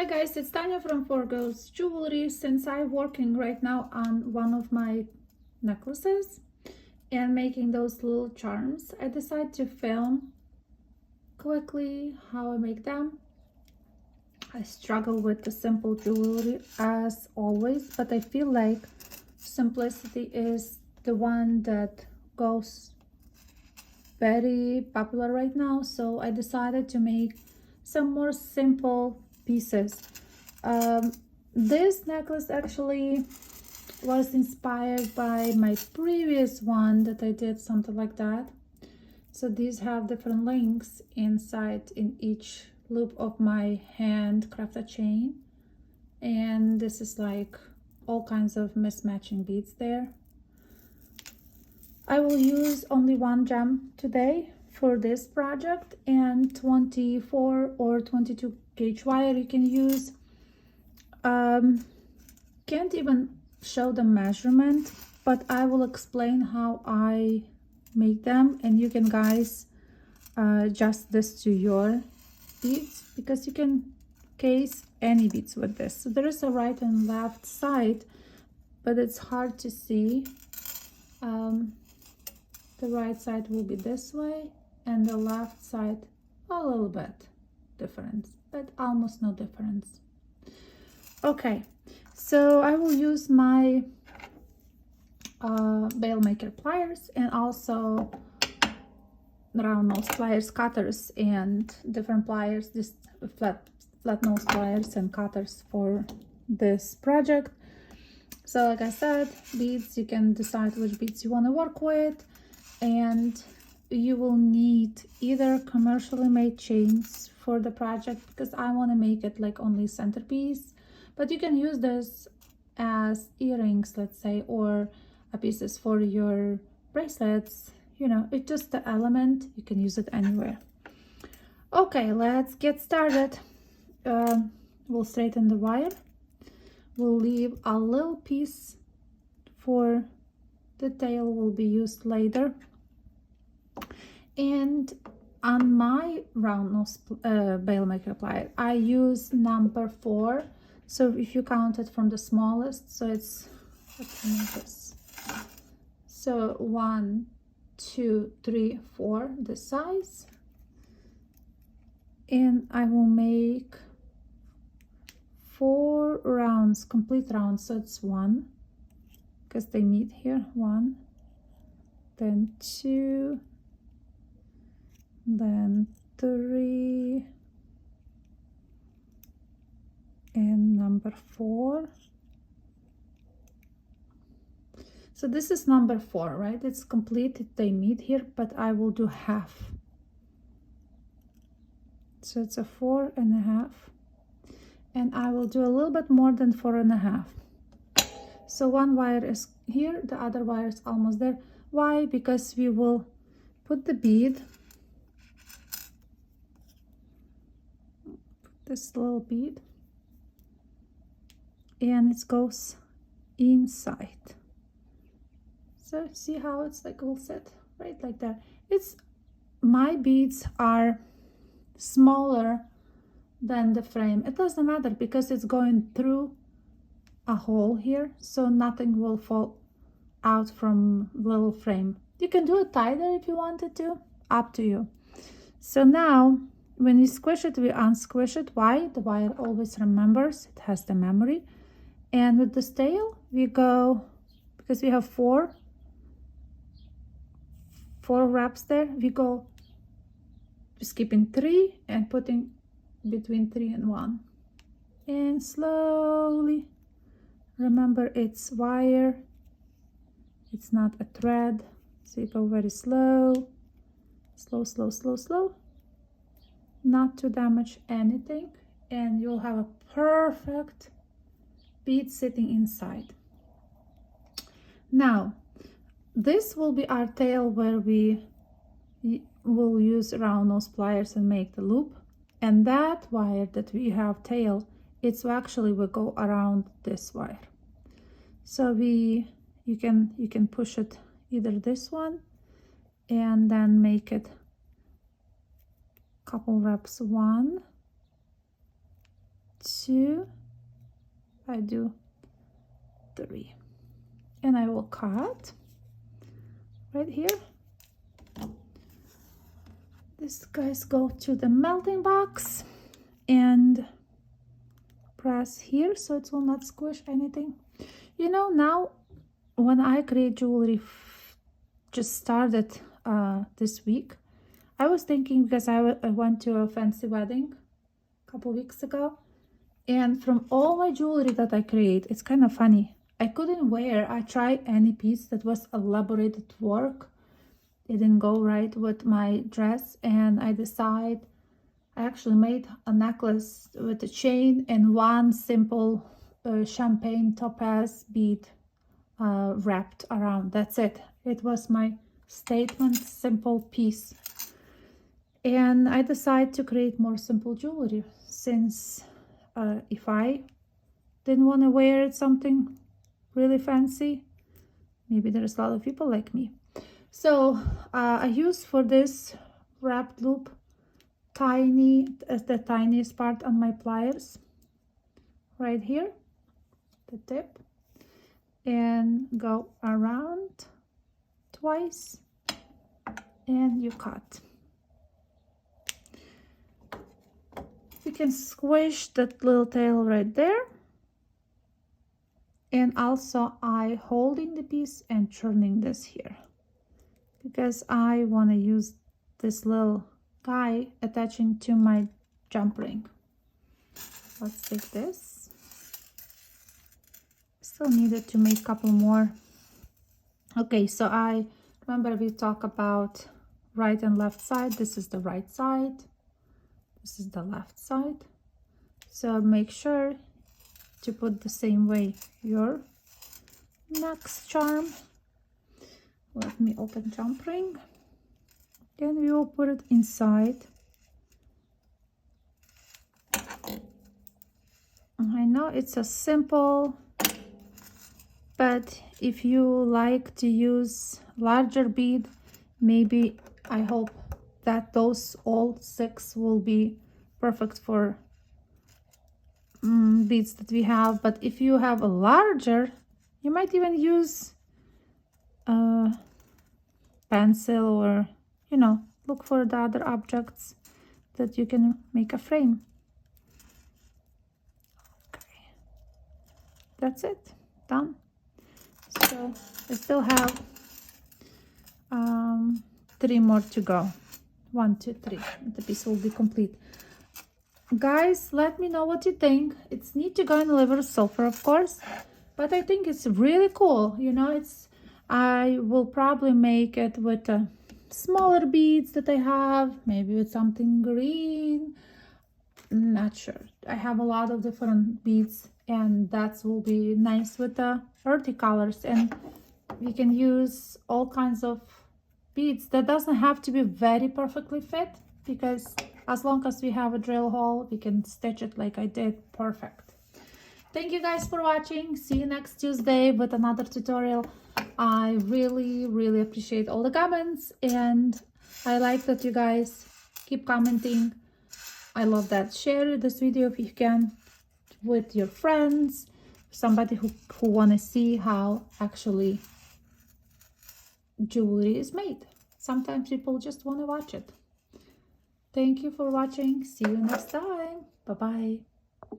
guys, it's Tanya from 4Girls Jewelry. Since I'm working right now on one of my necklaces and making those little charms, I decided to film quickly how I make them. I struggle with the simple jewelry as always, but I feel like simplicity is the one that goes very popular right now, so I decided to make some more simple pieces. This necklace actually was inspired by my previous one that I did something like that. So these have different links inside in each loop of my hand crafted chain, and this is like all kinds of mismatching beads there. I will use only one gem today for this project, and 24 or 22 gauge wire you can use. Can't even show the measurement, but I will explain how I make them, and you can guys adjust this to your beads, because you can case any beads with this. So there is a right and left side, but it's hard to see. The right side will be this way, and the left side a little bit difference, but almost no difference. Okay, so I will use my bail maker pliers and also round nose pliers, cutters, and different pliers, this flat nose pliers and cutters for this project. So like I said, beads, you can decide which beads you want to work with, and you will need either commercially made chains for the project, because I want to make it like only centerpiece, but you can use this as earrings, let's say, or pieces for your bracelets. You know, it's just the element, you can use it anywhere. Okay, let's get started. We'll straighten the wire. We'll leave a little piece for the tail, will be used later. And on my round nose bail maker plier, I use number 4. So if you count it from the smallest, so it's, let's make this. So 1, 2, 3, 4, the size. And I will make 4 rounds, complete rounds. So it's 1, because they meet here, 1, then 2, then 3, and number 4. So this is number 4, right? It's complete, they meet here, but I will do half. So it's a 4.5, and I will do a little bit more than 4.5. So one wire is here, the other wire is almost there. Why? Because we will put the bead, this little bead, and it goes inside. So see how it's like all set right like that. It's, my beads are smaller than the frame. It doesn't matter, because it's going through a hole here, so nothing will fall out from little frame. You can do it tighter if you wanted to, up to you. So now when you squish it, we unsquish it. Why? The wire always remembers, it has the memory. And with this tail we go, because we have four wraps there, we go skipping 3 and putting between 3 and 1, and slowly, remember it's wire, it's not a thread, so you go very slow, not to damage anything, and you'll have a perfect bead sitting inside. Now this will be our tail, where we will use round nose pliers and make the loop, and that wire that we have tail, it's actually will go around this wire. So you can push it either this one, and then make it couple wraps, 1, 2, I do 3, and I will cut right here. These guys go to the melting box and press here so it will not squish anything. You know, now when I create jewelry, just started this week, I was thinking, because I went to a fancy wedding a couple weeks ago, and from all my jewelry that I create, it's kind of funny, I couldn't wear, I tried any piece that was elaborated work. It didn't go right with my dress, and I actually made a necklace with a chain and one simple champagne topaz bead wrapped around. That's it. It was my statement simple piece. And I decided to create more simple jewelry, since if I didn't want to wear something really fancy, maybe there's a lot of people like me. So I use for this wrapped loop the tiniest part on my pliers right here, the tip, and go around twice, and you cut. You can squish that little tail right there, and also I holding the piece and turning this here, because I want to use this little guy attaching to my jump ring. Let's take this. Still needed to make a couple more. Okay, so I remember we talked about right and left side. This is the right side, this is the left side, so make sure to put the same way your next charm. Let me open jump ring, and we will put it inside. I know it's a simple, but if you like to use larger bead, maybe I hope that those all 6 will be perfect for beads that we have. But if you have a larger, you might even use a pencil, or look for the other objects that you can make a frame. Okay, that's it, done. So I still have 3 more to go. 1, 2, 3. The piece will be complete. Guys, let me know what you think. It's neat to go in liver silver, of course, but I think it's really cool. I will probably make it with smaller beads that I have, maybe with something green, not sure. I have a lot of different beads, and that will be nice with the earthy colors. And we can use all kinds of beads that doesn't have to be very perfectly fit, because as long as we have a drill hole, we can stitch it like I did perfect. Thank you guys for watching. See you next Tuesday with another tutorial. I really appreciate all the comments, and I like that you guys keep commenting. I love that. Share this video if you can with your friends, somebody who want to see how actually jewelry is made. Sometimes people just want to watch it. Thank you for watching. See you next time. Bye bye.